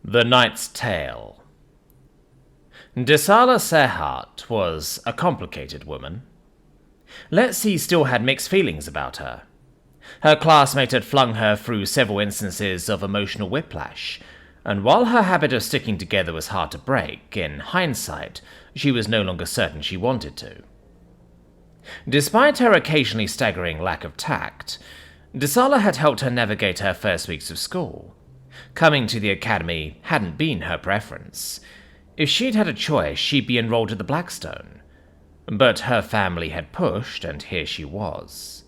The Knight's Tale. Desala Serhat was a complicated woman. Lety still had mixed feelings about her. Her classmate had flung her through several instances of emotional whiplash, and while her habit of sticking together was hard to break, in hindsight, she was no longer certain she wanted to. Despite her occasionally staggering lack of tact, Desala had helped her navigate her first weeks of school. Coming to the academy hadn't been her preference. If she'd had a choice, she'd be enrolled at the Blackstone. But her family had pushed, and here she was.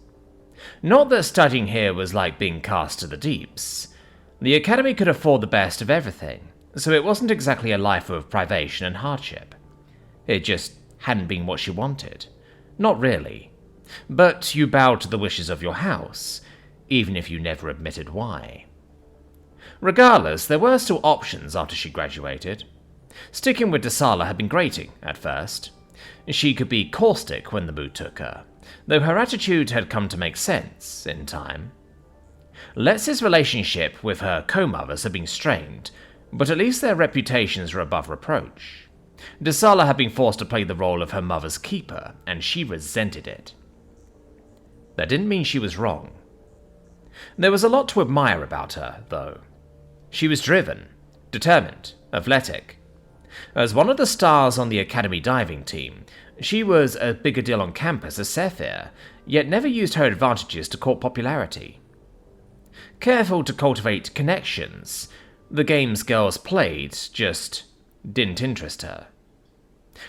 Not that studying here was like being cast to the deeps. The academy could afford the best of everything, so it wasn't exactly a life of privation and hardship. It just hadn't been what she wanted. Not really. But you bowed to the wishes of your house, even if you never admitted why. Regardless, there were still options after she graduated. Sticking with Desala had been grating at first. She could be caustic when the mood took her, though her attitude had come to make sense in time. Lety's relationship with her co-mothers had been strained, but at least their reputations were above reproach. Desala had been forced to play the role of her mother's keeper, and she resented it. That didn't mean she was wrong. There was a lot to admire about her, though. She was driven, determined, athletic. As one of the stars on the academy diving team, she was a bigger deal on campus as Sephir, yet never used her advantages to court popularity. Careful to cultivate connections, the games girls played just didn't interest her.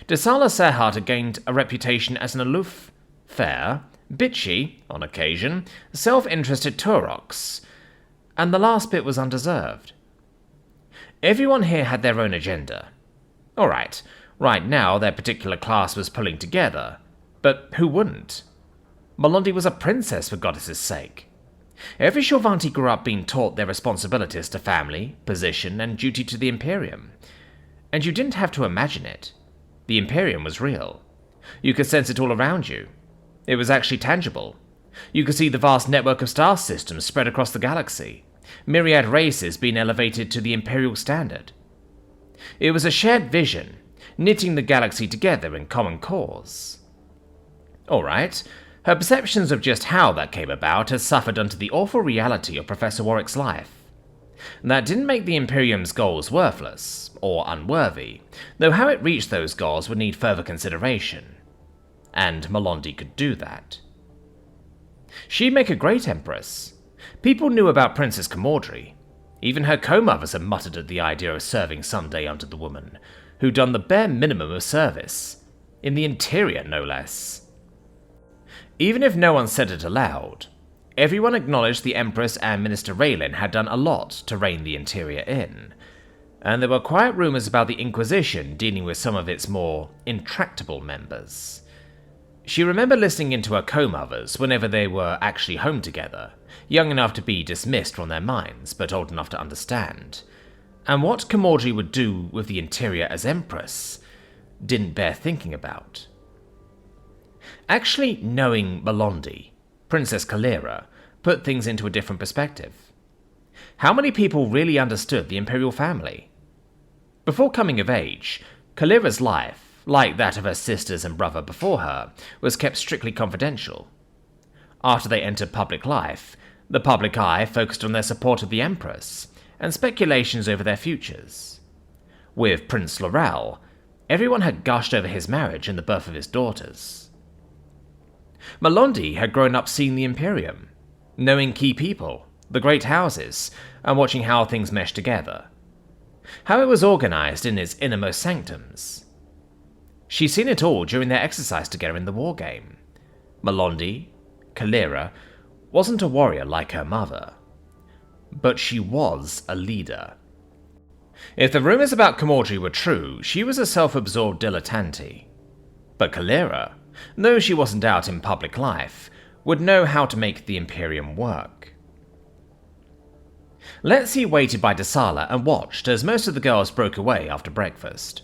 Desala Serhat had gained a reputation as an aloof, fair, bitchy, on occasion, self-interested Turox, and the last bit was undeserved. Everyone here had their own agenda. Alright, right now their particular class was pulling together, but who wouldn't? Melondi was a princess, for goddess's sake. Every Shorvanti grew up being taught their responsibilities to family, position, and duty to the Imperium. And you didn't have to imagine it. The Imperium was real. You could sense it all around you. It was actually tangible. You could see the vast network of star systems spread across the galaxy, myriad races being elevated to the Imperial standard. It was a shared vision, knitting the galaxy together in common cause. Alright, her perceptions of just how that came about had suffered under the awful reality of Professor Warwick's life. That didn't make the Imperium's goals worthless, or unworthy, though how it reached those goals would need further consideration. And Melondi could do that. She'd make a great empress. People knew about Princess Ptavr'ri. Even her co-mothers had muttered at the idea of serving someday under the woman, who'd done the bare minimum of service, in the interior no less. Even if no one said it aloud, everyone acknowledged the Empress and Minister Raylan had done a lot to rein the interior in, and there were quiet rumours about the Inquisition dealing with some of its more intractable members. She remembered listening into her co-mothers whenever they were actually home together, young enough to be dismissed from their minds, but old enough to understand. And what Ptavr'ri would do with the interior as Empress didn't bear thinking about. Actually knowing Melondi, Princess Kalira, put things into a different perspective. How many people really understood the Imperial family? Before coming of age, Kalira's life, like that of her sisters and brother before her, was kept strictly confidential. After they entered public life, the public eye focused on their support of the Empress, and speculations over their futures. With Prince Laurel, everyone had gushed over his marriage and the birth of his daughters. Melondi had grown up seeing the Imperium, knowing key people, the great houses, and watching how things meshed together. How it was organized in its innermost sanctums. She'd seen it all during their exercise together in the war game. Melondi, Kalira, wasn't a warrior like her mother, but she was a leader. If the rumors about Ptavr'ri were true, she was a self-absorbed dilettante. But Kalira, though she wasn't out in public life, would know how to make the Imperium work. Lety waited by Desala and watched as most of the girls broke away after breakfast.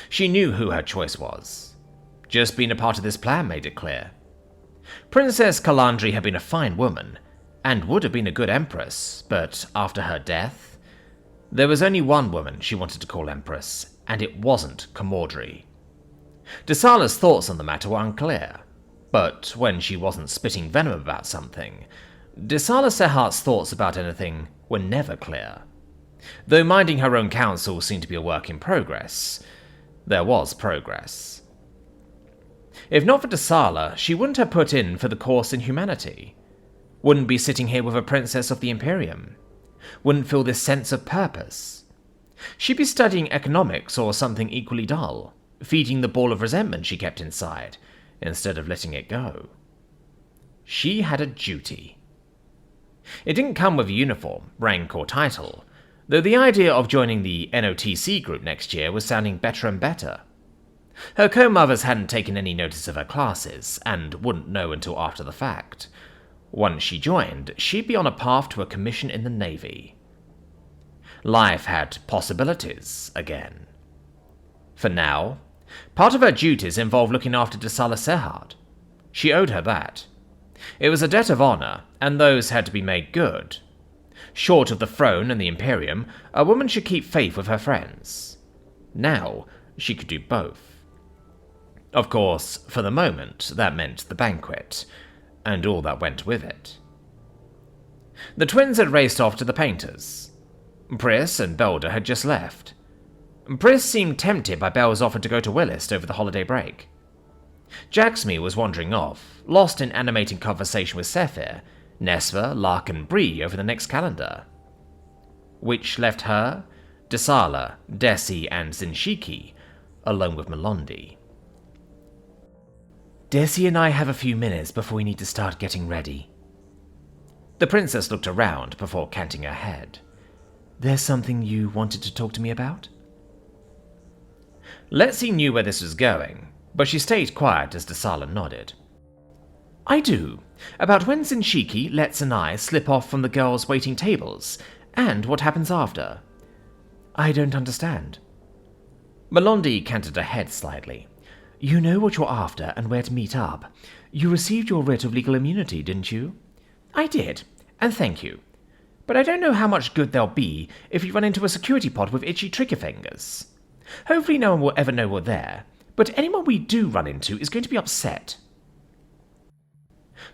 She knew who her choice was. Just being a part of this plan made it clear. Princess Kalandri had been a fine woman, and would have been a good empress, but after her death, There was only one woman she wanted to call Empress, and it wasn't Ptavr'ri. Desala's thoughts on the matter were unclear, but when she wasn't spitting venom about something, Desala Serhart's thoughts about anything were never clear. Though minding her own counsel seemed to be a work in progress, there was progress. If not for Desala, she wouldn't have put in for the course in humanity, wouldn't be sitting here with a princess of the Imperium, wouldn't feel this sense of purpose. She'd be studying economics or something equally dull, feeding the ball of resentment she kept inside, instead of letting it go. She had a duty. It didn't come with a uniform, rank, or title, though the idea of joining the NOTC group next year was sounding better and better. Her co-mothers hadn't taken any notice of her classes, and wouldn't know until after the fact. Once she joined, she'd be on a path to a commission in the Navy. Life had possibilities again. For now, part of her duties involved looking after Desala Serhart. She owed her that. It was a debt of honor, and those had to be made good. Short of the throne and the Imperium, a woman should keep faith with her friends. Now, she could do both. Of course, for the moment, that meant the banquet, and all that went with it. The twins had raced off to the painters. Pris and Belder had just left. Pris seemed tempted by Belle's offer to go to Willist over the holiday break. Jaxmi was wandering off, lost in animating conversation with Sephir, Nesva, Lark and Bree over the next calendar. Which left her, Desala, Desi and Zinshiki alone with Melondi. Desi and I have a few minutes before we need to start getting ready. The princess looked around before canting her head. There's something you wanted to talk to me about? Lety knew where this was going, but she stayed quiet as Desala nodded. I do. About when Zinshiki, Let's and I slip off from the girls' waiting tables, and what happens after. I don't understand. Melondi canted her head slightly. You know what you're after and where to meet up. You received your writ of legal immunity, didn't you? I did, and thank you. But I don't know how much good there'll be if you run into a security pod with itchy trigger fingers. Hopefully no one will ever know we're there, but anyone we do run into is going to be upset.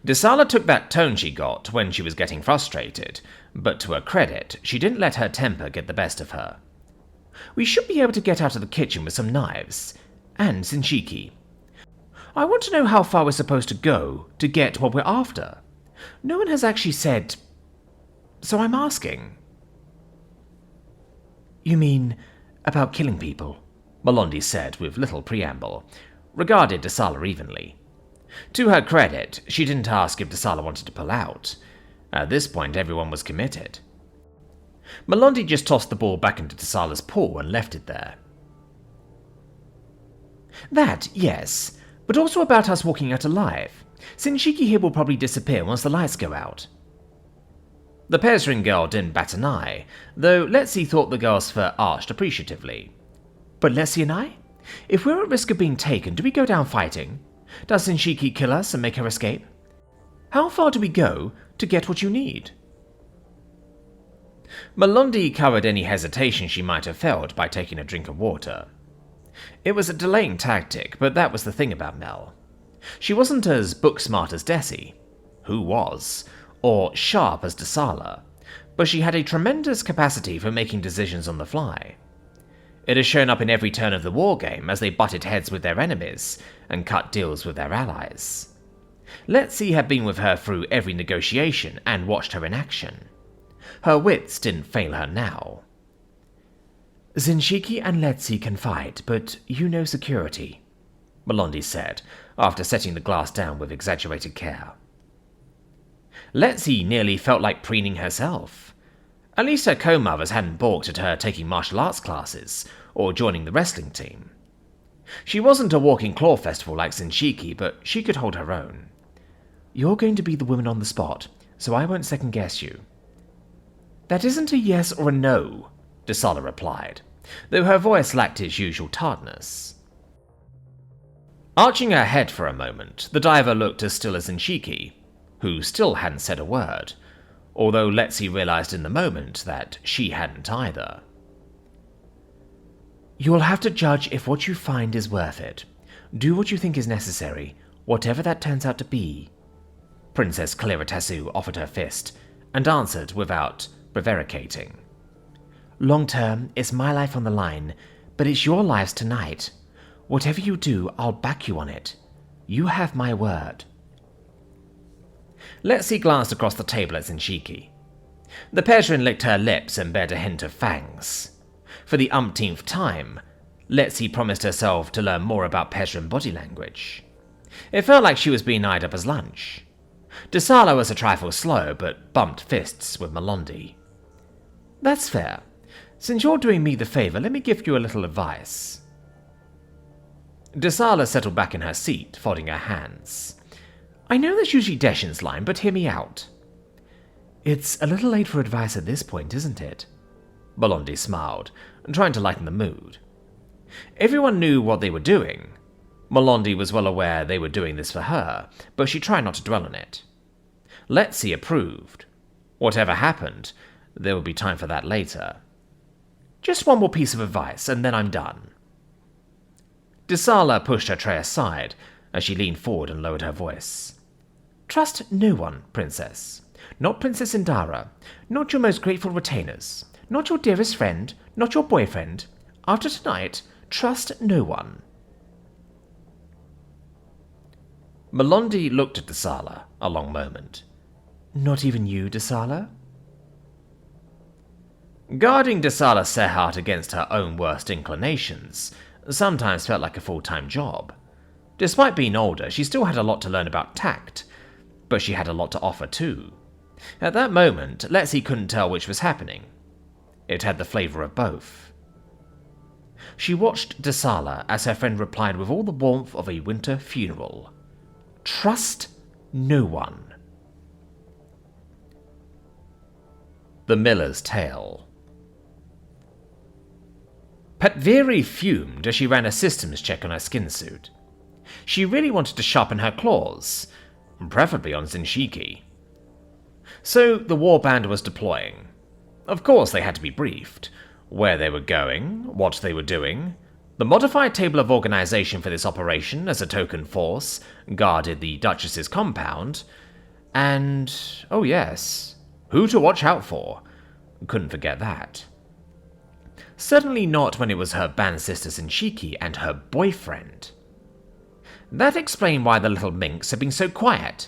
Desala took that tone she got when she was getting frustrated, but to her credit, she didn't let her temper get the best of her. We should be able to get out of the kitchen with some knives. And Zinshiki. I want to know how far we're supposed to go to get what we're after. No one has actually said, so I'm asking. You mean about killing people? Melondi said with little preamble, regarded Desala evenly. To her credit, she didn't ask if Desala wanted to pull out. At this point, everyone was committed. Melondi just tossed the ball back into Desala's paw and left it there. That, yes, but also about us walking out alive. Zinshiki here will probably disappear once the lights go out. The Pezrin girl didn't bat an eye, though Lety thought the girl's fur arched appreciatively. But Lety and I? If we're at risk of being taken, do we go down fighting? Does Zinshiki kill us and make her escape? How far do we go to get what you need? Melondi covered any hesitation she might have felt by taking a drink of water. It was a delaying tactic, but that was the thing about Mel. She wasn't as book-smart as Desi, who was, or sharp as Desala, but she had a tremendous capacity for making decisions on the fly. It has shown up in every turn of the war game as they butted heads with their enemies and cut deals with their allies. Lety had been with her through every negotiation and watched her in action. Her wits didn't fail her now. Zinshiki and Lety can fight, but you know security, Melondi said, after setting the glass down with exaggerated care. Lety nearly felt like preening herself. At least her co-mothers hadn't balked at her taking martial arts classes or joining the wrestling team. She wasn't a walking claw festival like Zinshiki, but she could hold her own. You're going to be the woman on the spot, so I won't second-guess you. That isn't a yes or a no, Desala replied, though her voice lacked its usual tartness. Arching her head for a moment, the diver looked as still as Zinshiki, who still hadn't said a word, although Lety realized in the moment that she hadn't either. You will have to judge if what you find is worth it. Do what you think is necessary, whatever that turns out to be. Princess Clearatassu offered her fist, and answered without prevaricating. Long term, it's my life on the line, but it's your lives tonight. Whatever you do, I'll back you on it. You have my word. Lety glanced across the table at Zinchiki. The Ptavr'ri licked her lips and bared a hint of fangs. For the umpteenth time, Lety promised herself to learn more about Ptavr'ri body language. It felt like she was being eyed up as lunch. Zara was a trifle slow, but bumped fists with Melondi. That's fair. Since you're doing me the favor, let me give you a little advice. Zara settled back in her seat, folding her hands. I know that's usually Deshin's line, but hear me out. It's a little late for advice at this point, isn't it? Melondi smiled, trying to lighten the mood. Everyone knew what they were doing. Melondi was well aware they were doing this for her, but she tried not to dwell on it. Lety approved. Whatever happened, there would be time for that later. Just one more piece of advice, and then I'm done. Zara pushed her tray aside as she leaned forward and lowered her voice. Trust no one, Princess. Not Princess Indara, not your most grateful retainers, not your dearest friend, not your boyfriend. After tonight, trust no one. Melondi looked at Zara a long moment. Not even you, Zara? Guarding Zara Serhat against her own worst inclinations sometimes felt like a full-time job. Despite being older, she still had a lot to learn about tact, but she had a lot to offer too. At that moment, Lety couldn't tell which was happening. It had the flavor of both. She watched Zara as her friend replied with all the warmth of a winter funeral. Trust no one. The Miller's Tale. Ptavr'ri fumed as she ran a systems check on her skin suit. She really wanted to sharpen her claws, preferably on Zinchiki. So the warband was deploying. Of course they had to be briefed. Where they were going, what they were doing. The modified table of organization for this operation as a token force guarded the Duchess's compound. And, oh yes, who to watch out for. Couldn't forget that. Certainly not when it was her band sister Zinchiki and her boyfriend. That explained why the little minx had been so quiet.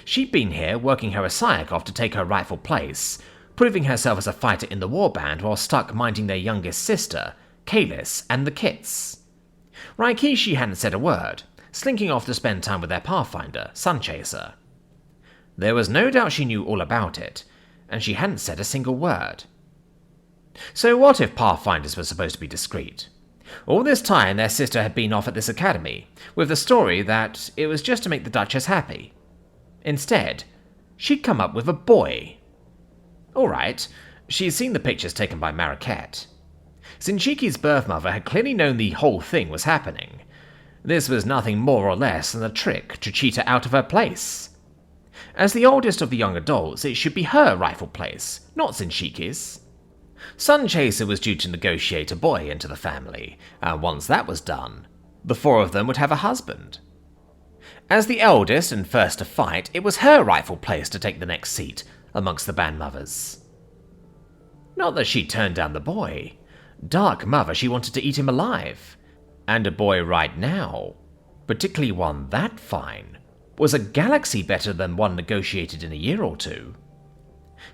She'd been here working her Asayak off to take her rightful place, proving herself as a fighter in the warband while stuck minding their youngest sister, Kalis, and the kits. Raikishi hadn't said a word, slinking off to spend time with their pathfinder, Sunchaser. There was no doubt she knew all about it, and she hadn't said a single word. So what if pathfinders were supposed to be discreet? All this time their sister had been off at this academy, with the story that it was just to make the Duchess happy. Instead, she'd come up with a boy. Alright, she'd seen the pictures taken by Marraket. Zinchiki's birth mother had clearly known the whole thing was happening. This was nothing more or less than a trick to cheat her out of her place. As the oldest of the young adults, it should be her rightful place, not Zinchiki's. Sunchaser was due to negotiate a boy into the family, and once that was done, the four of them would have a husband. As the eldest and first to fight, it was her rightful place to take the next seat amongst the band mothers. Not that she turned down the boy. Dark mother, she wanted to eat him alive. And a boy right now, particularly one that fine, was a galaxy better than one negotiated in a year or two.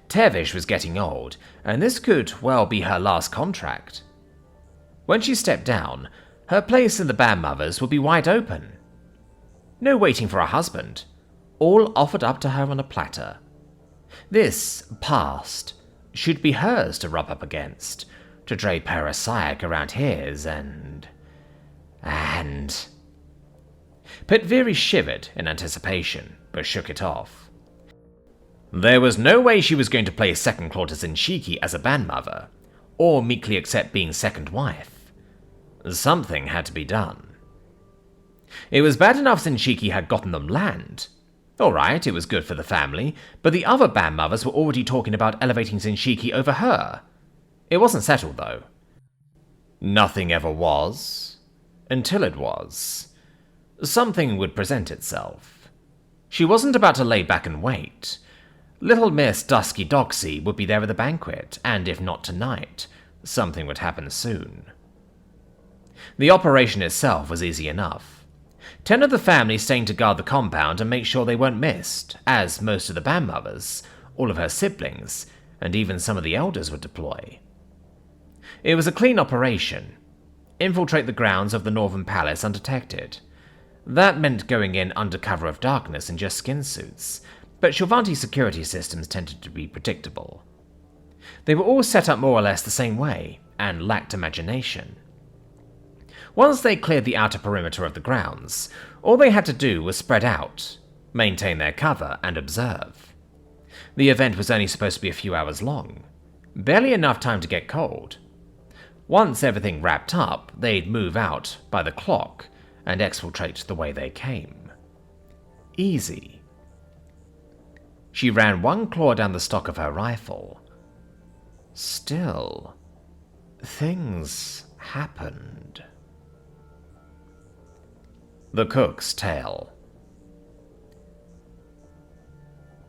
Tevish was getting old, and this could well be her last contract. When she stepped down, her place in the band mothers would be wide open. No waiting for a husband, all offered up to her on a platter. This Parst should be hers to rub up against, to drape her Asayak around his and... Ptavr'ri shivered in anticipation, but shook it off. There was no way she was going to play second claw to Zinchiki as a band mother, or meekly accept being second wife. Something had to be done. It was bad enough Zinchiki had gotten them land. Alright, it was good for the family, but the other band mothers were already talking about elevating Zinchiki over her. It wasn't settled, though. Nothing ever was, until it was. Something would present itself. She wasn't about to lay back and wait. Little Miss Dusky Doxy would be there at the banquet, and if not tonight, something would happen soon. The operation itself was easy enough. 10 of the family staying to guard the compound and make sure they weren't missed, as most of the bandmothers, all of her siblings, and even some of the elders would deploy. It was a clean operation. Infiltrate the grounds of the Northern Palace undetected. That meant going in under cover of darkness in just skin suits, but Shulvanti's security systems tended to be predictable. They were all set up more or less the same way, and lacked imagination. Once they cleared the outer perimeter of the grounds, all they had to do was spread out, maintain their cover, and observe. The event was only supposed to be a few hours long, barely enough time to get cold. Once everything wrapped up, they'd move out by the clock and exfiltrate the way they came. Easy. She ran one claw down the stock of her rifle. Still, things happened. The Cook's Tale.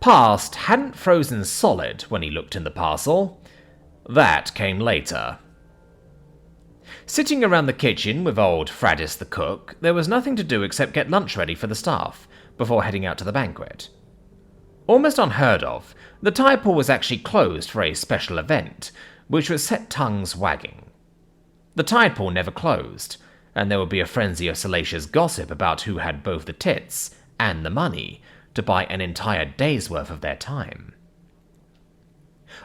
Parst hadn't frozen solid when he looked in the parcel. That came later. Sitting around the kitchen with old Fraddis the cook, there was nothing to do except get lunch ready for the staff before heading out to the banquet. Almost unheard of, the tide pool was actually closed for a special event, which would set tongues wagging. The tide pool never closed, and there would be a frenzy of salacious gossip about who had both the tits and the money to buy an entire day's worth of their time.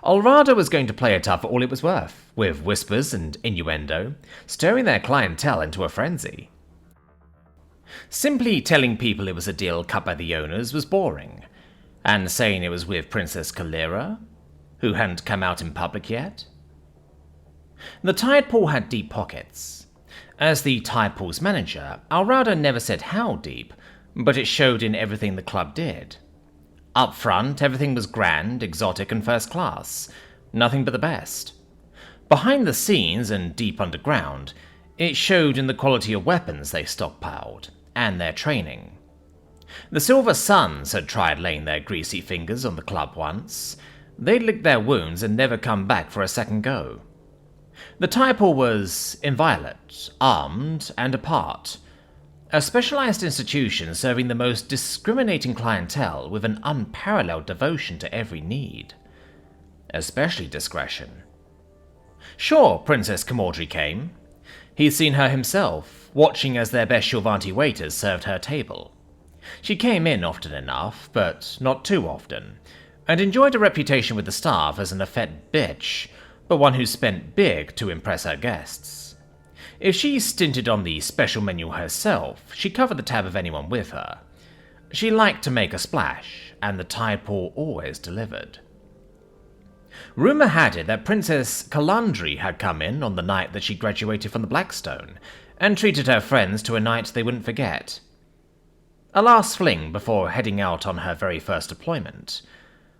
Alrada was going to play it up for all it was worth, with whispers and innuendo, stirring their clientele into a frenzy. Simply telling people it was a deal cut by the owners was boring, and saying it was with Princess Kalira, who hadn't come out in public yet. The tide pool had deep pockets. As the tide pool's manager, Alrada never said how deep, but it showed in everything the club did. Up front, everything was grand, exotic, and first class. Nothing but the best. Behind the scenes and deep underground, it showed in the quality of weapons they stockpiled, and their training. The Silver Suns had tried laying their greasy fingers on the club once. They'd licked their wounds and never come back for a second go. The Typal was inviolate, armed, and apart. A specialized institution serving the most discriminating clientele with an unparalleled devotion to every need. Especially discretion. Sure, Princess Camordry came. He'd seen her himself, watching as their best Shulvanti waiters served her table. She came in often enough, but not too often, and enjoyed a reputation with the staff as an effete bitch, but one who spent big to impress her guests. If she stinted on the special menu herself, she covered the tab of anyone with her. She liked to make a splash, and the Typal always delivered. Rumour had it that Princess Kalandri had come in on the night that she graduated from the Blackstone, and treated her friends to a night they wouldn't forget. A last fling before heading out on her very first deployment.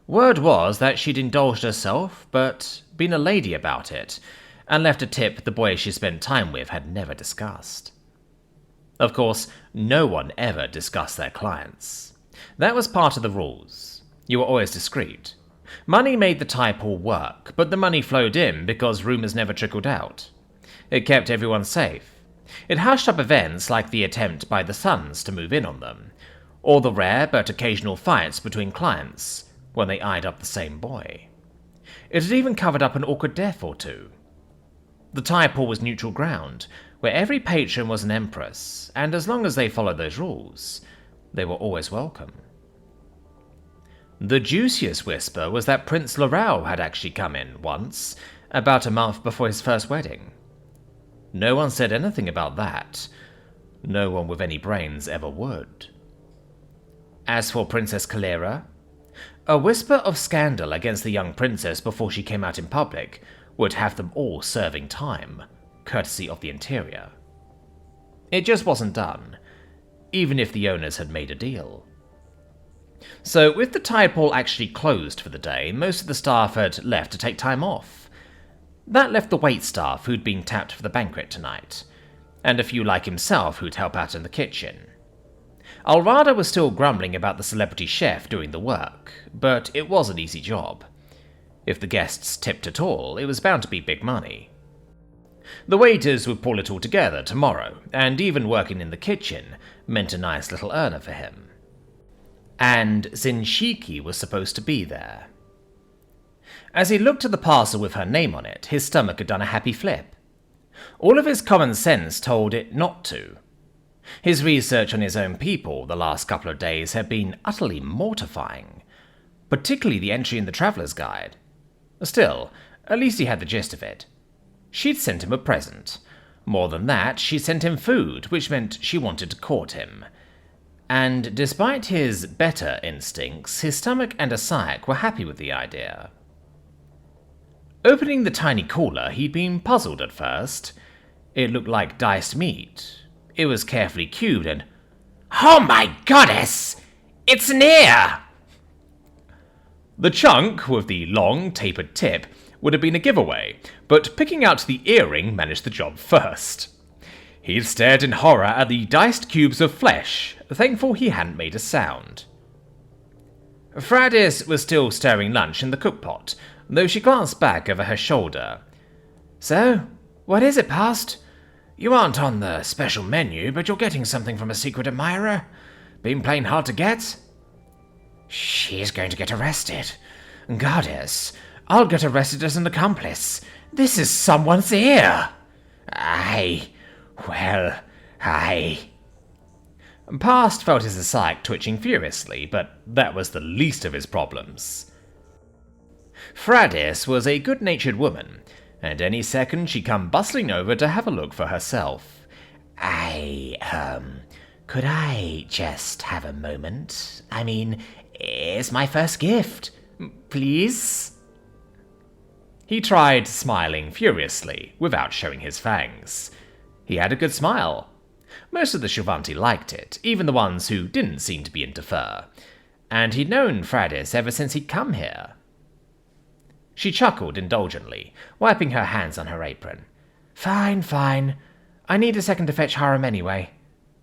Word was that she'd indulged herself, but been a lady about it, and left a tip the boys she spent time with had never discussed. Of course, no one ever discussed their clients. That was part of the rules. You were always discreet. Money made the Typal work, but the money flowed in because rumours never trickled out. It kept everyone safe. It hushed up events like the attempt by the Suns to move in on them, or the rare but occasional fights between clients when they eyed up the same boy. It had even covered up an awkward death or two. The Typal was neutral ground, where every patron was an empress, and as long as they followed those rules, they were always welcome. The juiciest whisper was that Prince Laurel had actually come in once, about a month before his first wedding. No one said anything about that. No one with any brains ever would. As for Princess Kalira, a whisper of scandal against the young princess before she came out in public would have them all serving time, courtesy of the interior. It just wasn't done, even if the owners had made a deal. So, with the Typal actually closed for the day, most of the staff had left to take time off. That left the waitstaff who'd been tapped for the banquet tonight, and a few like himself who'd help out in the kitchen. Alrada was still grumbling about the celebrity chef doing the work, but it was an easy job. If the guests tipped at all, it was bound to be big money. The waiters would pull it all together tomorrow, and even working in the kitchen meant a nice little earner for him. And Zinshiki was supposed to be there. As he looked at the parcel with her name on it, his stomach had done a happy flip. All of his common sense told it not to. His research on his own people the last couple of days had been utterly mortifying, particularly the entry in the Traveller's Guide. Still, at least he had the gist of it. She'd sent him a present. More than that, she sent him food, which meant she wanted to court him. And despite his better instincts, his stomach and Asayak were happy with the idea. Opening the tiny cooler, he'd been puzzled at first. It looked like diced meat. It was carefully cubed and... Oh my goddess! It's an ear! The chunk, with the long, tapered tip, would have been a giveaway, but picking out the earring managed the job first. He'd stared in horror at the diced cubes of flesh, thankful he hadn't made a sound. Fradis was still stirring lunch in the cookpot, though she glanced back over her shoulder. So, what is it, Parst? You aren't on the special menu, but you're getting something from a secret admirer? Been plain hard to get? She's going to get arrested. Goddess, I'll get arrested as an accomplice. This is someone's ear. Aye. Parst felt his Asayak twitching furiously, but that was the least of his problems. Fradis was a good-natured woman, and any second she'd come bustling over to have a look for herself. Could I just have a moment? I mean, it's my first gift. Please? He tried smiling furiously, without showing his fangs. He had a good smile. Most of the Shivanti liked it, even the ones who didn't seem to be into fur. And he'd known Fradis ever since he'd come here. She chuckled indulgently, wiping her hands on her apron. Fine. I need a second to fetch Harem anyway.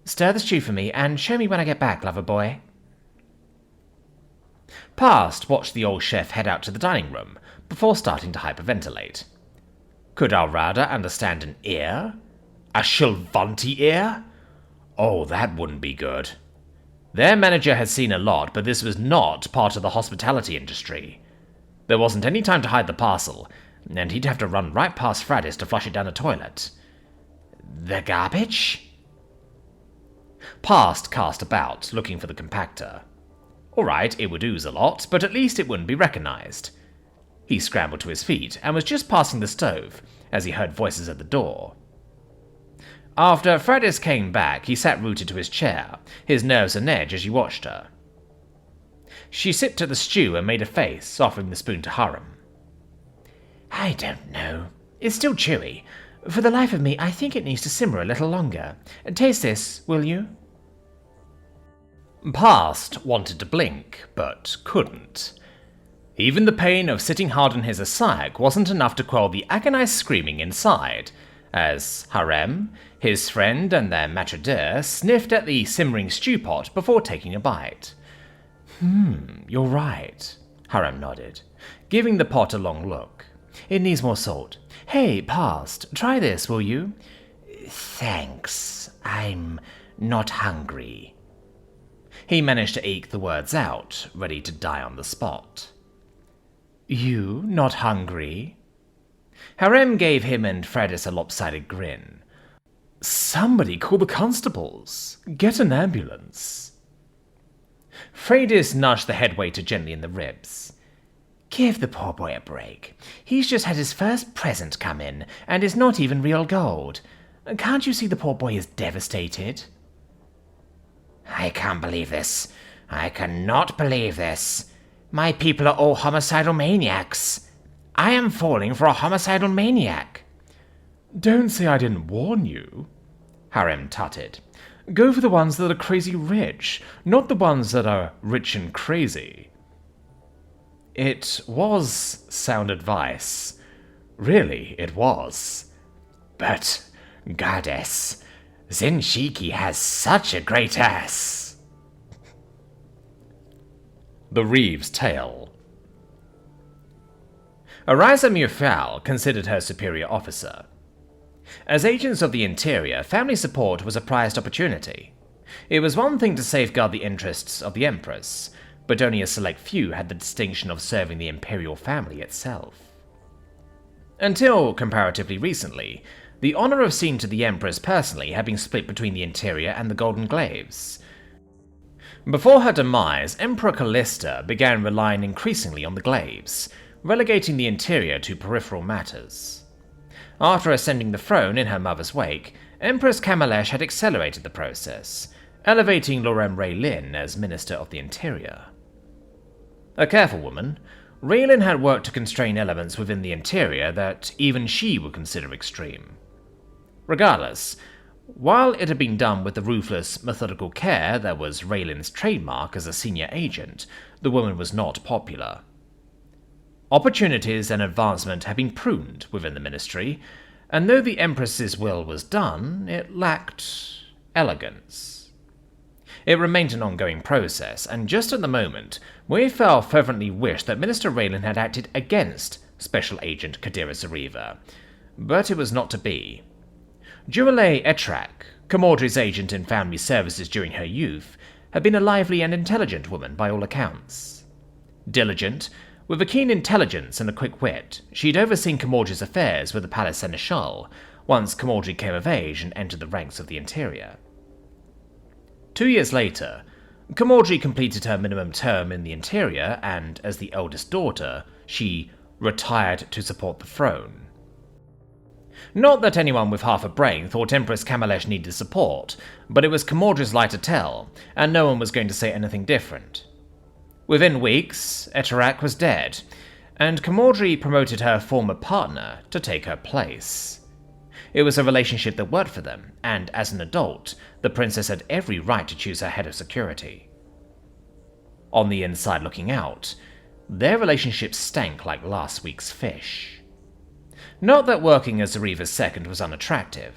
Stir the stew for me, and show me when I get back, lover boy. Parst watched the old chef head out to the dining room, before starting to hyperventilate. Could Alrada understand an ear? A Shilvanti ear? Oh, that wouldn't be good. Their manager had seen a lot, but this was not part of the hospitality industry. There wasn't any time to hide the parcel, and he'd have to run right past Fradis to flush it down the toilet. The garbage? Parst cast about, looking for the compactor. Alright, it would ooze a lot, but at least it wouldn't be recognized. He scrambled to his feet and was just passing the stove as he heard voices at the door. After Fradis came back, he sat rooted to his chair, his nerves on edge as he watched her. She sipped at the stew and made a face, offering the spoon to Harem. I don't know. It's still chewy. For the life of me, I think it needs to simmer a little longer. Taste this, will you? Parst wanted to blink, but couldn't. Even the pain of sitting hard on his Asayak wasn't enough to quell the agonized screaming inside, as Harem, his friend and their maître d'œuvre, sniffed at the simmering stew pot before taking a bite. You're right, Harem nodded, giving the pot a long look. It needs more salt. Hey, Parst, try this, will you? Thanks, I'm not hungry. He managed to eke the words out, ready to die on the spot. You not hungry? Harem gave him and Fradis a lopsided grin. Somebody call the constables. Get an ambulance. Fradis nudged the head waiter gently in the ribs. Give the poor boy a break. He's just had his first present come in, and it's not even real gold. Can't you see the poor boy is devastated? I can't believe this. I cannot believe this. My people are all homicidal maniacs. I am falling for a homicidal maniac. Don't say I didn't warn you, Harem tutted. Go for the ones that are crazy rich, not the ones that are rich and crazy. It was sound advice, Really, it was. But, goddess, Zenshiki has such a great ass. The Reeve's Tale. Ariza Muifal considered her superior officer. As agents of the interior, family support was a prized opportunity. It was one thing to safeguard the interests of the Empress, but only a select few had the distinction of serving the imperial family itself. Until comparatively recently, the honor of seeing to the Empress personally had been split between the interior and the Golden Glaives. Before her demise, Emperor Callista began relying increasingly on the Glaives, relegating the interior to peripheral matters. After ascending the throne in her mother's wake, Empress Kamalesh had accelerated the process, elevating Lorem Raylin as Minister of the Interior. A careful woman, Raylin had worked to constrain elements within the interior that even she would consider extreme. Regardless, while it had been done with the ruthless, methodical care that was Raylin's trademark as a senior agent, the woman was not popular. Opportunities and advancement had been pruned within the ministry, and though the Empress's will was done, it lacked elegance. It remained an ongoing process, and just at the moment, Muifal fervently wished that Minister Raylin had acted against Special Agent Kadira Zariva, but it was not to be. Jurale Etrak, Camordri's agent in family services during her youth, had been a lively and intelligent woman by all accounts. Diligent, with a keen intelligence and a quick wit, she'd overseen Camordri's affairs with the Palace Seneschal once Camordri came of age and entered the ranks of the interior. 2 years later, Camordri completed her minimum term in the interior, and as the eldest daughter, she retired to support the throne. Not that anyone with half a brain thought Empress Kamalesh needed support, but it was Camordri's lie to tell, and no one was going to say anything different. Within weeks, Etrak was dead, and Camordri promoted her former partner to take her place. It was a relationship that worked for them, and as an adult, the princess had every right to choose her head of security. On the inside looking out, their relationship stank like last week's fish. Not that working as Zariva's second was unattractive.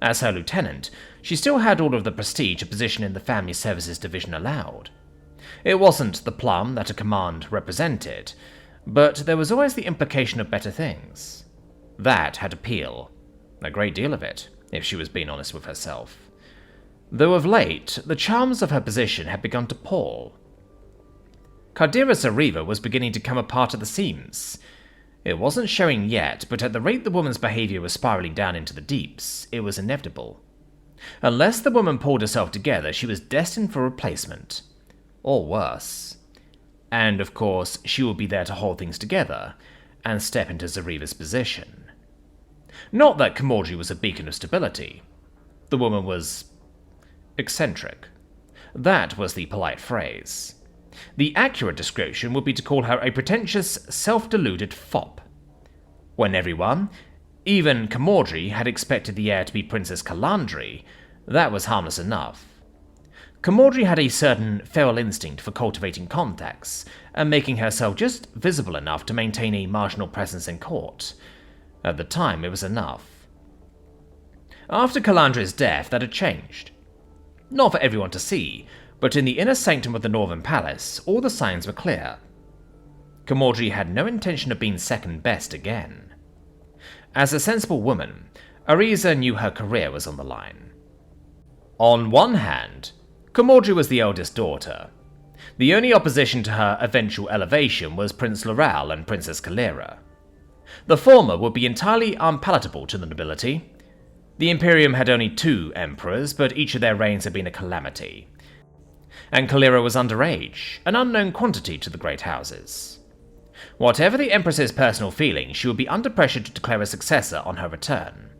As her lieutenant, she still had all of the prestige a position in the Family Services Division allowed. It wasn't the plum that a command represented, but there was always the implication of better things. That had appeal. A great deal of it, if she was being honest with herself. Though of late, the charms of her position had begun to pall. Kadira Zariva was beginning to come apart at the seams. It wasn't showing yet, but at the rate the woman's behavior was spiraling down into the deeps, it was inevitable. Unless the woman pulled herself together, she was destined for replacement. Or worse. And, of course, she would be there to hold things together and step into Zariva's position. Not that Camordri was a beacon of stability. The woman was eccentric. That was the polite phrase. The accurate description would be to call her a pretentious, self-deluded fop. When everyone, even Camordri, had expected the heir to be Princess Calandri, that was harmless enough. Camordri had a certain feral instinct for cultivating contacts and making herself just visible enough to maintain a marginal presence in court. At the time, it was enough. After Calandri's death, that had changed. Not for everyone to see, but in the inner sanctum of the Northern Palace, all the signs were clear. Camordri had no intention of being second best again. As a sensible woman, Ariza knew her career was on the line. On one hand, Camordri was the eldest daughter. The only opposition to her eventual elevation was Prince Loral and Princess Kalira. The former would be entirely unpalatable to the nobility. The Imperium had only 2 emperors, but each of their reigns had been a calamity. And Kalira was underage, an unknown quantity to the great houses. Whatever the Empress's personal feelings, she would be under pressure to declare a successor on her return.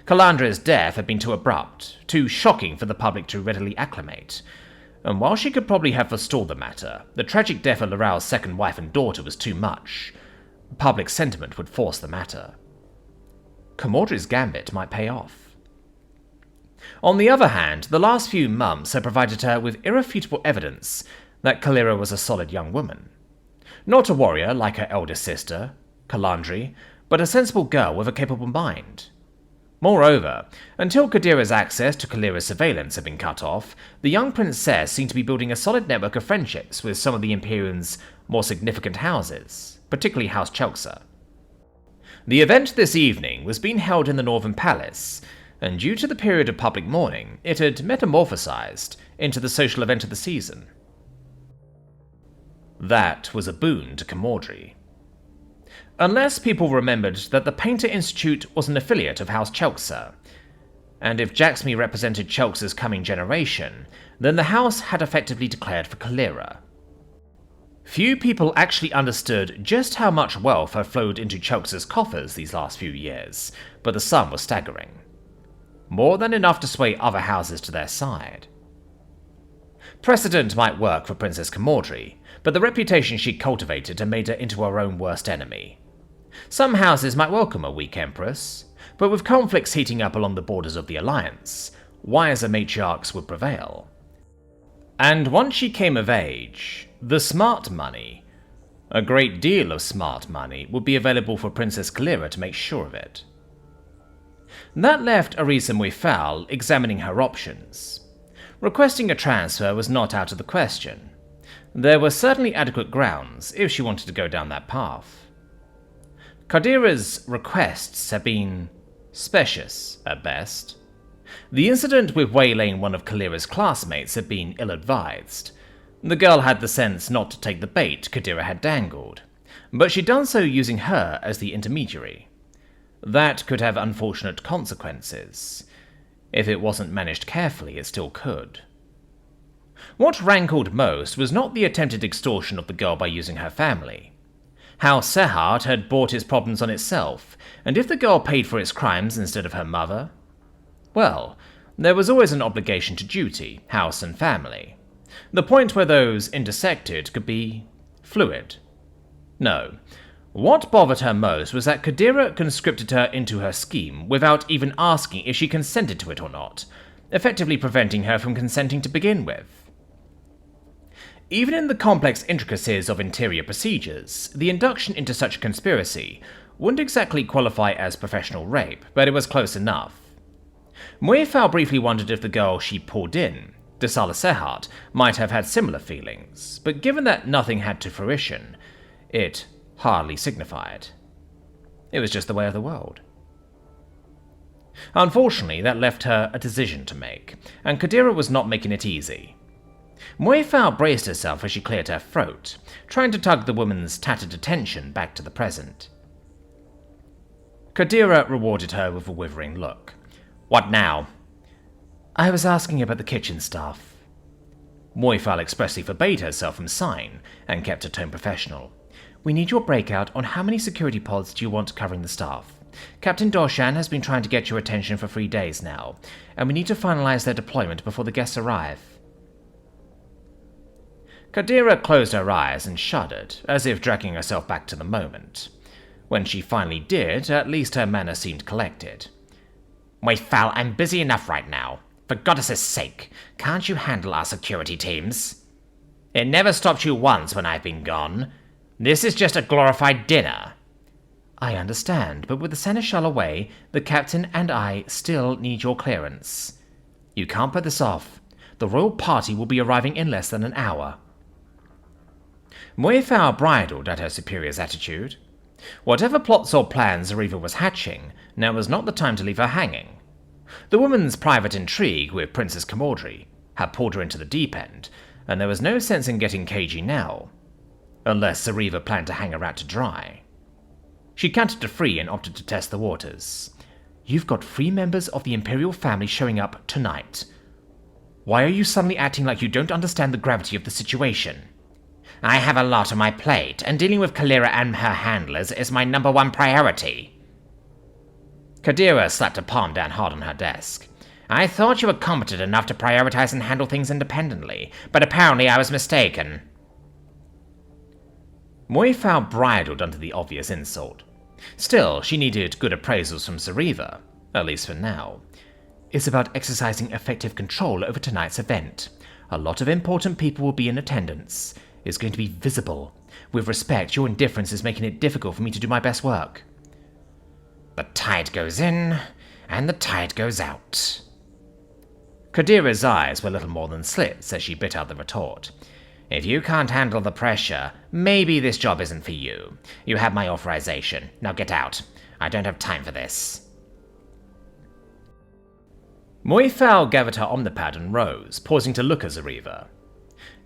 Calandra's death had been too abrupt, too shocking for the public to readily acclimate, and while she could probably have forestalled the matter, the tragic death of Loral's second wife and daughter was too much. Public sentiment would force the matter. Camordri's gambit might pay off. On the other hand, the last few months had provided her with irrefutable evidence that Kalira was a solid young woman. Not a warrior like her elder sister, Calandri, but a sensible girl with a capable mind. Moreover, until Kadira's access to Kalira's surveillance had been cut off, the young princess seemed to be building a solid network of friendships with some of the Imperium's more significant houses, particularly House Chelxa. The event this evening was being held in the Northern Palace, and due to the period of public mourning, it had metamorphosized into the social event of the season. That was a boon to Ptavr'ri. Unless people remembered that the Painter Institute was an affiliate of House Chelxa, and if Jaxmi represented Chelxa's coming generation, then the house had effectively declared for Kalira. Few people actually understood just how much wealth had flowed into Chelxa's coffers these last few years, but the sum was staggering. More than enough to sway other houses to their side. Precedent might work for Princess Ptavr'ri, but the reputation she cultivated had made her into her own worst enemy. Some houses might welcome a weak empress, but with conflicts heating up along the borders of the alliance, wiser matriarchs would prevail. And once she came of age, the smart money, a great deal of smart money, would be available for Princess Kalira to make sure of it. That left Arisa Muifal examining her options. Requesting a transfer was not out of the question. There were certainly adequate grounds if she wanted to go down that path. Kadira's requests have been specious, at best. The incident with waylaying one of Kalira's classmates had been ill-advised. The girl had the sense not to take the bait Kadira had dangled, but she'd done so using her as the intermediary. That could have unfortunate consequences. If it wasn't managed carefully, it still could. What rankled most was not the attempted extortion of the girl by using her family. House Sehart had brought its problems on itself, and if the girl paid for its crimes instead of her mother, well, there was always an obligation to duty, house and family. The point where those intersected could be fluid. No. What bothered her most was that Kadira conscripted her into her scheme without even asking if she consented to it or not, effectively preventing her from consenting to begin with. Even in the complex intricacies of interior procedures, the induction into such a conspiracy wouldn't exactly qualify as professional rape, but it was close enough. Muifal briefly wondered if the girl she pulled in, Desala Sehart, might have had similar feelings, but given that nothing had to fruition, it hardly signified. It was just the way of the world. Unfortunately, that left her a decision to make, and Kadira was not making it easy. Muifal braced herself as she cleared her throat, trying to tug the woman's tattered attention back to the present. Kadira rewarded her with a withering look. "What now?" "I was asking about the kitchen staff." Muifal expressly forbade herself from sighing, and kept her tone professional. "We need your breakout on how many security pods do you want covering the staff. Captain Dorshan has been trying to get your attention for 3 days now, and we need to finalize their deployment before the guests arrive." Kadira closed her eyes and shuddered, as if dragging herself back to the moment. When she finally did, at least her manner seemed collected. "Muifal, I'm busy enough right now. For goddess' sake, can't you handle our security teams? It never stopped you once when I've been gone. This is just a glorified dinner." "I understand, but with the Seneschal away, the captain and I still need your clearance. You can't put this off. The royal party will be arriving in less than an hour." Muifal bridled at her superior's attitude. Whatever plots or plans Zara was hatching, now was not the time to leave her hanging. The woman's private intrigue with Princess Ptavr'ri had pulled her into the deep end, and there was no sense in getting cagey now. Unless Zara planned to hang her out to dry. She counted to 3 and opted to test the waters. "You've got 3 members of the Imperial family showing up tonight. Why are you suddenly acting like you don't understand the gravity of the situation?" "I have a lot on my plate, and dealing with Kalira and her handlers is my #1 priority." Kadira slapped a palm down hard on her desk. "I thought you were competent enough to prioritize and handle things independently, but apparently I was mistaken." Muifal bridled under the obvious insult. Still, she needed good appraisals from Zara, at least for now. "It's about exercising effective control over tonight's event. A lot of important people will be in attendance. It's going to be visible. With respect, your indifference is making it difficult for me to do my best work." The tide goes in, and the tide goes out. Kadira's eyes were little more than slits as she bit out the retort. If you can't handle the pressure, maybe this job isn't for you. You have my authorization. Now get out. I don't have time for this. Muifal gathered her omnipad and rose, pausing to look at Zara.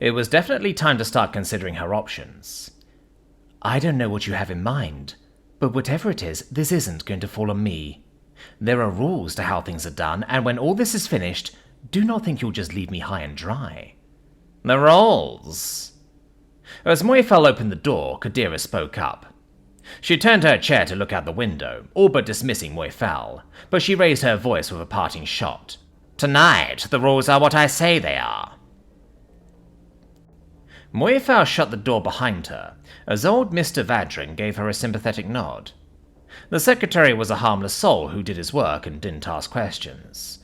It was definitely time to start considering her options. I don't know what you have in mind, but whatever it is, this isn't going to fall on me. There are rules to how things are done, and when all this is finished, do not think you'll just leave me high and dry. The rules? As Muifal opened the door, Kadira spoke up. She turned her chair to look out the window, all but dismissing Muifal, but she raised her voice with a parting shot. Tonight, the rules are what I say they are. Muifal shut the door behind her, as old Mr. Vadrin gave her a sympathetic nod. The secretary was a harmless soul who did his work and didn't ask questions.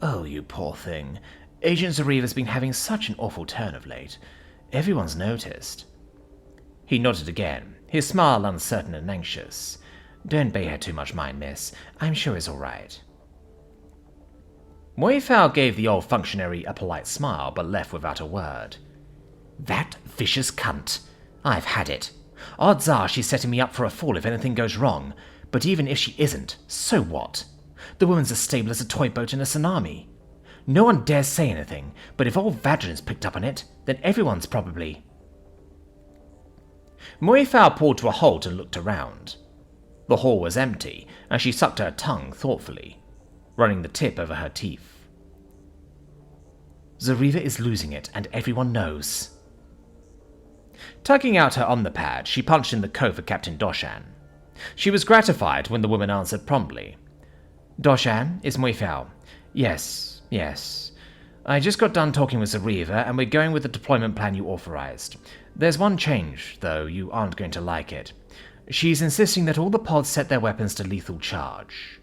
Oh, you poor thing. Agent Zara's been having such an awful turn of late. Everyone's noticed. He nodded again, his smile uncertain and anxious. Don't pay her too much mind, miss. I'm sure it's all right. Muifal gave the old functionary a polite smile, but left without a word. That vicious cunt. I've had it. Odds are she's setting me up for a fall if anything goes wrong, but even if she isn't, so what? The woman's as stable as a toy boat in a tsunami. No one dares say anything, but if old Vadrin's picked up on it, then everyone's probably... Muifal pulled to a halt and looked around. The hall was empty, and she sucked her tongue thoughtfully, running the tip over her teeth. Zara is losing it, and everyone knows. Tugging out her omnipad, she punched in the code for Captain Doshan. She was gratified when the woman answered promptly. Doshan, it's Muifal. Yes. I just got done talking with Zara, and we're going with the deployment plan you authorized. There's one change, though you aren't going to like it. She's insisting that all the pods set their weapons to lethal charge.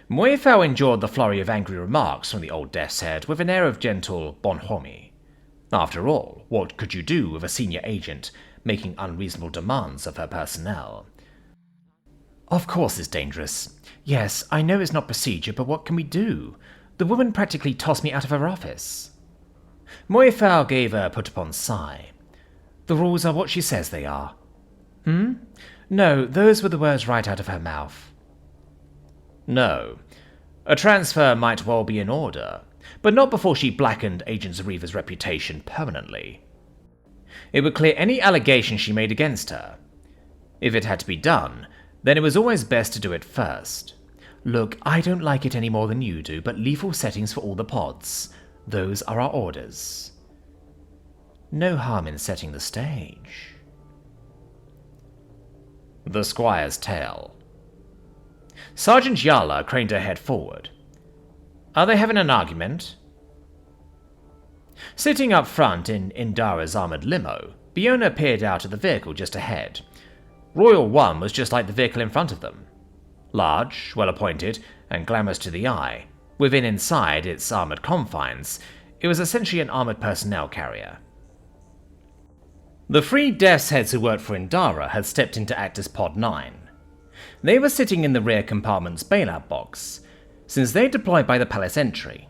Muifal endured the flurry of angry remarks from the old death's head with an air of gentle bonhomie. After all, what could you do with a senior agent making unreasonable demands of her personnel? Of course it's dangerous. Yes, I know it's not procedure, but what can we do? The woman practically tossed me out of her office. Muifal gave a put-upon sigh. The rules are what she says they are. No, those were the words right out of her mouth. No. A transfer might well be in order, but not before she blackened Agent Zara's reputation permanently. It would clear any allegation she made against her. If it had to be done, then it was always best to do it first. Look, I don't like it any more than you do, but lethal settings for all the pods. Those are our orders. No harm in setting the stage. The Squire's Tale. Sergeant Yala craned her head forward. Are they having an argument? Sitting up front in Indara's armoured limo, Biona peered out at the vehicle just ahead. Royal One was just like the vehicle in front of them. Large, well-appointed, and glamorous to the eye, within inside its armoured confines, it was essentially an armoured personnel carrier. The three death's heads who worked for Indara had stepped into Actors Pod 9. They were sitting in the rear compartment's bailout box, since they deployed by the palace entry.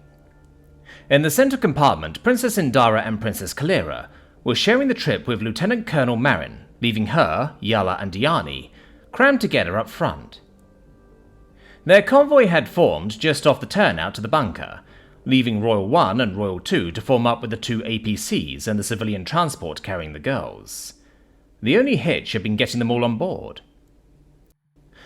In the centre compartment, Princess Indara and Princess Kalira were sharing the trip with Lieutenant Colonel Marin, leaving her, Yala and Diani, crammed together up front. Their convoy had formed just off the turnout to the bunker, leaving Royal 1 and Royal 2 to form up with the two APCs and the civilian transport carrying the girls. The only hitch had been getting them all on board.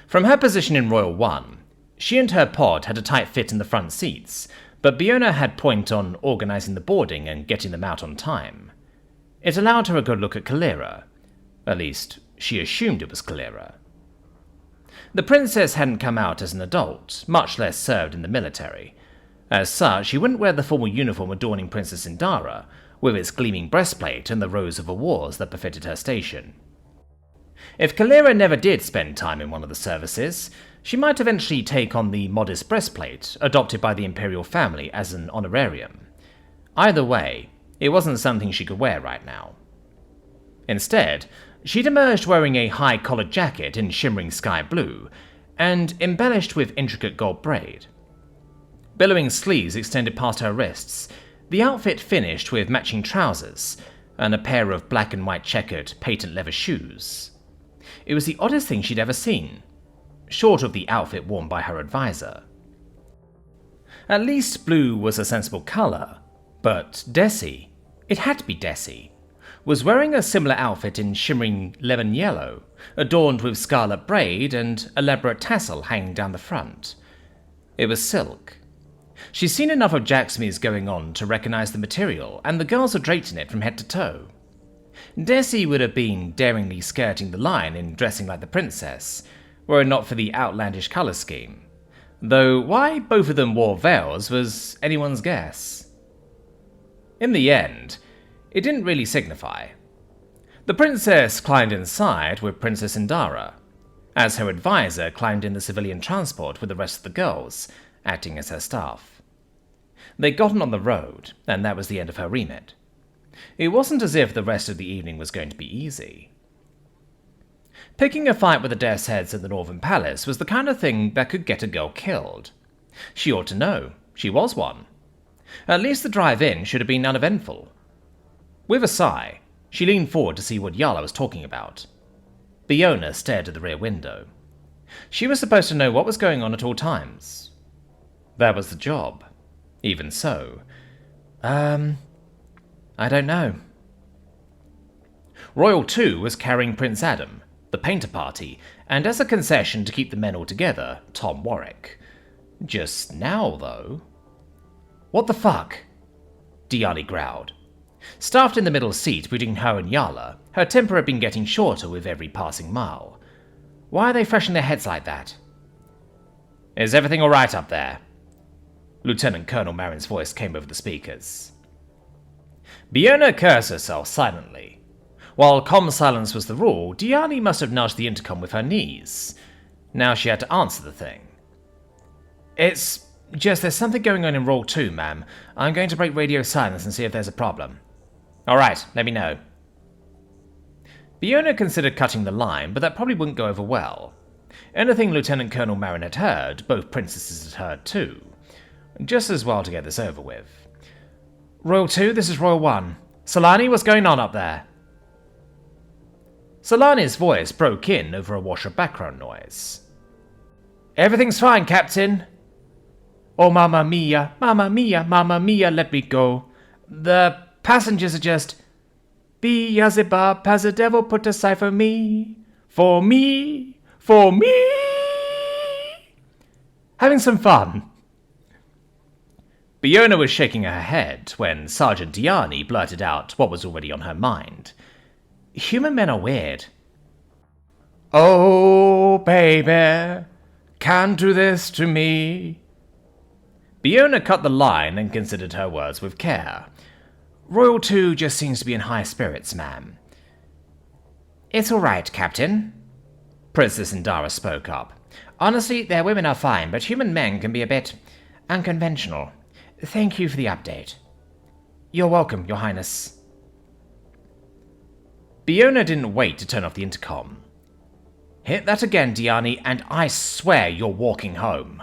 From her position in Royal 1, she and her pod had a tight fit in the front seats, but Biona had point on organising the boarding and getting them out on time. It allowed her a good look at Kalira. At least, she assumed it was Kalira. The princess hadn't come out as an adult, much less served in the military. As such, she wouldn't wear the formal uniform adorning Princess Indara, with its gleaming breastplate and the rows of awards that befitted her station. If Kalira never did spend time in one of the services, she might eventually take on the modest breastplate adopted by the imperial family as an honorarium. Either way, it wasn't something she could wear right now. Instead, She'd emerged wearing a high-collared jacket in shimmering sky blue, and embellished with intricate gold braid. Billowing sleeves extended past her wrists, the outfit finished with matching trousers and a pair of black and white checkered patent leather shoes. It was the oddest thing she'd ever seen, short of the outfit worn by her advisor. At least blue was a sensible colour, but Desi, it had to be Desi, was wearing a similar outfit in shimmering lemon yellow, adorned with scarlet braid and elaborate tassel hanging down the front. It was silk. She'd seen enough of Jacksmee's going on to recognise the material, and the girls were draped in it from head to toe. Desi would have been daringly skirting the line in dressing like the princess, were it not for the outlandish colour scheme, though why both of them wore veils was anyone's guess. In the end, it didn't really signify. The princess climbed inside with Princess Zara, as her advisor climbed in the civilian transport with the rest of the girls, acting as her staff. They'd gotten on the road, and that was the end of her remit. It wasn't as if the rest of the evening was going to be easy. Picking a fight with the Death's Heads at the Northern Palace was the kind of thing that could get a girl killed. She ought to know. She was one. At least the drive-in should have been uneventful. With a sigh, she leaned forward to see what Yala was talking about. Biona stared at the rear window. She was supposed to know what was going on at all times. That was the job. Even so. I don't know. Royal 2 was carrying Prince Adam, the painter party, and as a concession to keep the men all together, Tom Warwick. Just now, though... What the fuck? Diani growled. Staffed in the middle seat between her and Yala, her temper had been getting shorter with every passing mile. Why are they freshing their heads like that? Is everything all right up there? Lieutenant Colonel Marin's voice came over the speakers. Biona cursed herself silently. While calm silence was the rule, Diani must have nudged the intercom with her knees. Now she had to answer the thing. It's just there's something going on in Roll 2, ma'am. I'm going to break radio silence and see if there's a problem. All right, let me know. Biona considered cutting the line, but that probably wouldn't go over well. Anything Lieutenant Colonel Marin had heard, both princesses had heard too. Just as well to get this over with. Royal 2, this is Royal 1. Solani, what's going on up there? Solani's voice broke in over a wash of background noise. Everything's fine, Captain. Oh, mamma mia, let me go. The passengers are just... Beelzebub has the devil put aside for me. For me. For me. Having some fun. Biona was shaking her head when Sergeant Diani blurted out what was already on her mind. Human men are weird. Oh, baby, can't do this to me. Biona cut the line and considered her words with care. Royal 2 just seems to be in high spirits, ma'am. It's all right, Captain. Princess Zara spoke up. Honestly, their women are fine, but human men can be a bit unconventional. Thank you for the update. You're welcome, Your Highness. Biona didn't wait to turn off the intercom. Hit that again, Diani, and I swear you're walking home.